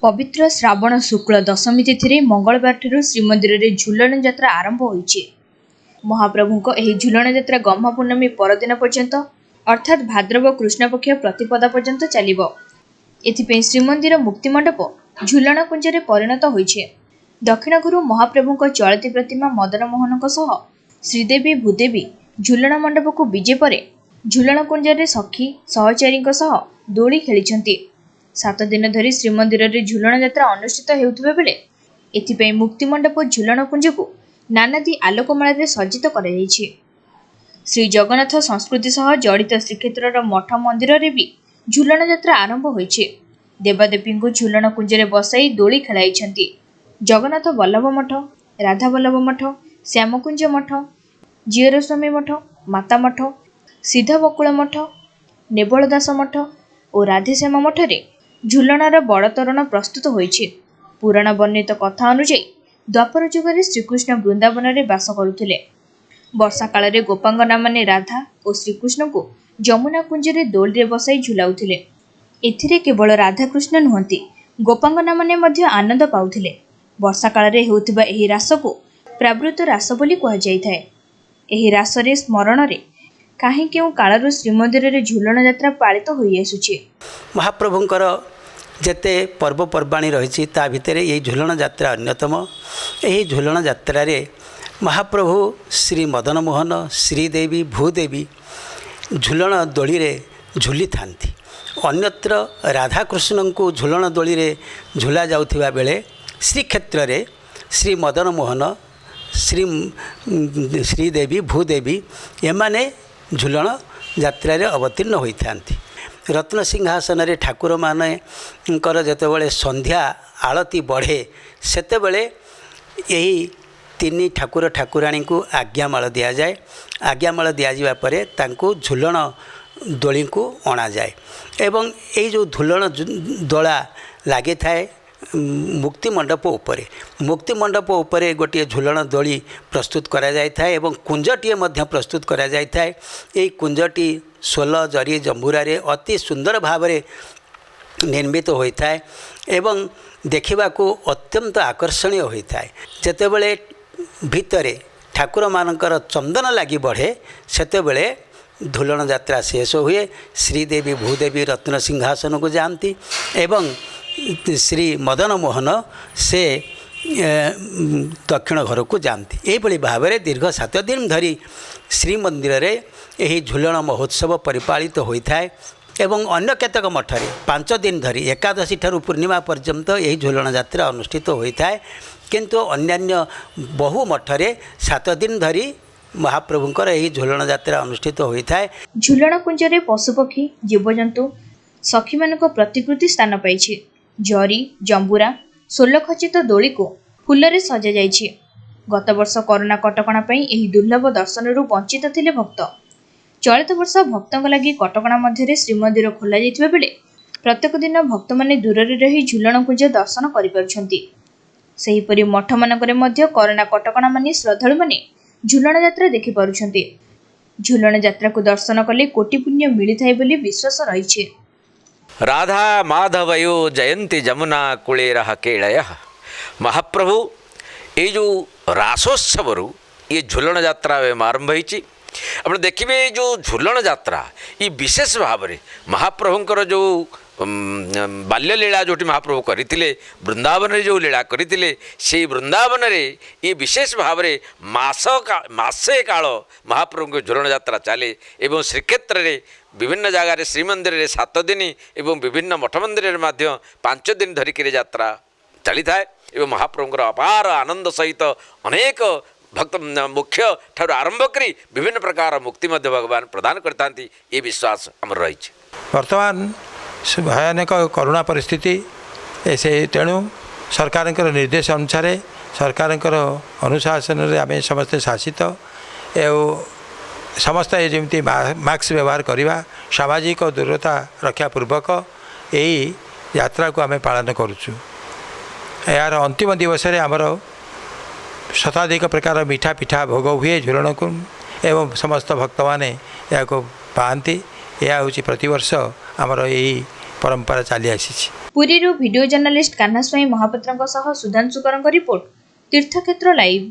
पवित्र श्रावण शुक्ल दशमी तिथि मंगलवार श्रीमंदिर में झुलन यात्रा आरंभ होइछि। महाप्रभुको एही झुलन यात्रा गम्हा पूर्णमी परदिन पर्यंत अर्थात भाद्रव कृष्ण पक्ष प्रतिपदा पर्यंत चलिबो। एथिपई श्रीमंदिर मुक्तिमंडप झुलन कुंजरे परिणत होइछि। दक्षिण गुरु महाप्रभुको चलती प्रतिमा मदन मोहनको सह श्रीदेवी भूदेवी झुलन मंडप को विजे परे झुलन कुंजरे सखी सहचारीଙ୍କ सह दोली खेलिछन्ति। 7 दिन धरी श्रीमंदिर में झुलन यात्रा अनुष्ठित हेउथिबा बेले एथिपई मुक्तिमंडप झुलन कुंज को नानादी आलोकमाल सज्जित कराଯାଇଛି। श्री जगन्नाथ संस्कृति सह जड़ित श्रीक्षेत्र मठ मंदिर रे भी झुलन यात्रा आरंभ होइछि। देवादेवी को झुलन कुंजरे बसाई दोली खेलाइछन्ति। जगन्नाथ वल्लभ मठ, राधा वल्लभ मठ, श्यामकुंज मठ, जियरस्वामी मठ, माता मठ, सिद्ध बकुल मठ, नेबलदास मठ और राधेश्याम मठ रे झुलनार बड़ तोरण प्रस्तुत होइछि। पुराण वर्णित कथा अनुसार द्वापर युग श्रीकृष्ण वृंदावन में बास करुथिले। वर्षा काल में गोपांगना माने राधा और श्रीकृष्ण को जमुना कुंजरे दोली बसाई झुलाउथिले। एथिरे केवल राधाकृष्ण नुहंती गोपांगना माने मध्य आनंद पाउथिले। वर्षा काल में हेउथिबा एही रास को प्रावृत रास बोली कहा जाइथाय। एही रास रे स्मरण रे काहे केउ कालरु श्रीमंदिर रे झुलन यात्रा पालित होई आसुछि। महाप्रभुंकर जेते पर्वपर्वाणी रही ता भितर यही झुलन यात्रा अन्यतम। यही झुलन यात्रा रे महाप्रभु श्री मदन मोहन श्रीदेवी भूदेवी झुलन दोली रे झुली थांती। अन्यत्र राधाकृष्ण को झुलन दोली रे झुला जाउथिबा बेले श्रीक्षेत्र रे श्री मदन मोहन श्रीदेवी भूदेवी एमाने झुलन यात्रा रे अवतीर्ण होइथांती। रत्न सिंहासन रे ठाकुर मानकर जेतेबेले संध्या आळती बढ़े सेतेबेले यही तीन ठाकुर ठाकुराणी को आज्ञामाल दि जाए। आज्ञामाल दि जावा परे तांको झुलन दोली को अणा जाए एवं यही जो झुलन दोला लगी थाए मुक्तिमंडप उपरे। मुक्तिमंडप उपरे गोटे झुलन दोली प्रस्तुत करा जाय थाए एवं कुंजटीए मध्य प्रस्तुत करा जाय थाए। यही कुंजटी सोल जरी जंबूरा रे अति सुंदर भाव में निर्मित होता है एवं देखा को अत्यंत आकर्षणीय होता है। जेतेबेले भितरे ठाकुर मानकर चंदन लगी बढ़े सेतेबेले झुलन यात्रा शेष हुए। श्रीदेवी भूदेवी रत्न सिंहासन को जाती एवं श्री मदन मोहन से दक्षिण घर को जाती। यही भाव में दीर्घ 7 दिन धरी श्रीमंदिर रे यही झुलन महोत्सव परिपालित होता है एवं अन्य केतक मठरे 5 दिन धरी एकादशी ठारू पूर्णिमा पर्यंत यही झुलन यात्रा अनुष्ठित होता है। किंतु अन्यान्य बहु मठरे 7 दिन धरी महाप्रभुंकर यही झुलन यात्रा अनुष्ठित होता है। झुलन कुंजरे पशुपक्षी जीवजंतु सखी मान प्रतिकृति स्थान पाई। जरी जंबूरा सोल खचित दोली को फूल रे सजा जाइछि। गत वर्ष कोरोना कटकणा पई एही दुर्लभ दर्शनरू वंचित थिले भक्त। चलित वर्ष भक्तों लगी कटकणा मध्य श्रीमंदिर खोल जाइथिबा बेले प्रत्येक दिन भक्त माने दूर रे रही झुलन कुंज दर्शन करि पारुछन्ति। सेहीपरि मठ मानकरे मध्य कोरोना कटकणा माने श्रद्धालु माने झुलन यात्रा देखि पारुछन्ति। झुलन यात्रा को दर्शन कले कोटि पुण्य मिलिथाय बोली विश्वास रहिछि। राधा माधवयो जयंती जमुना कुलेरः केळयः। महाप्रभु ये जो रासोत्सव ये झुलन यात्रा आरंभ होती। आप देखिए जो झुलन यात्रा ये विशेष भाव में महाप्रभुंकर जो बाल्यलीला जो महाप्रभु करते वृंदावन रे जो लीला करते से वृंदावन रे ये विशेष भाव में मासे काल महाप्रभु झुलन यात्रा चले एवं श्रीक्षेत्र रे विभिन्न जगार श्रीमंदिर रे 7 दिन एवं विभिन्न मठ मंदिर में 5 दिन धरिक यात्रा चली थाए एवं महाप्रभुंकर अपार आनंद सहित अनेक भक्त मुख्य ठार आरंभ करी विभिन्न प्रकार मुक्ति मध्य भगवान प्रदान करता ये विश्वास आमर रही। वर्तमान भयानक करुणा परिस्थिति ऐसे तेणु सरकार निर्देश अनुसार सरकार अनुशासन रे आम समस्ते शासित एवं समस्ते जमी मास्क व्यवहार करवा सामाजिक दूरता रक्षापूर्वक यही यात्रा को आम पालन करुचु। यार अंतिम दिवस रे आमर शताधिक प्रकार मीठा पिठा भोग हुए झुलन को एवं समस्त भक्त माने या पाती। यह हूँ प्रतिवर्ष आमर यही परंपरा चली आसी। पुरीरू भिडियो जर्नालिस्ट कान्हा स्वाई महापात्रଙ୍କ ସହ ସୁଧାଂଶୁ କରଙ୍କ ରିପୋର୍ଟ तीर्थक्षेत्र लाइव।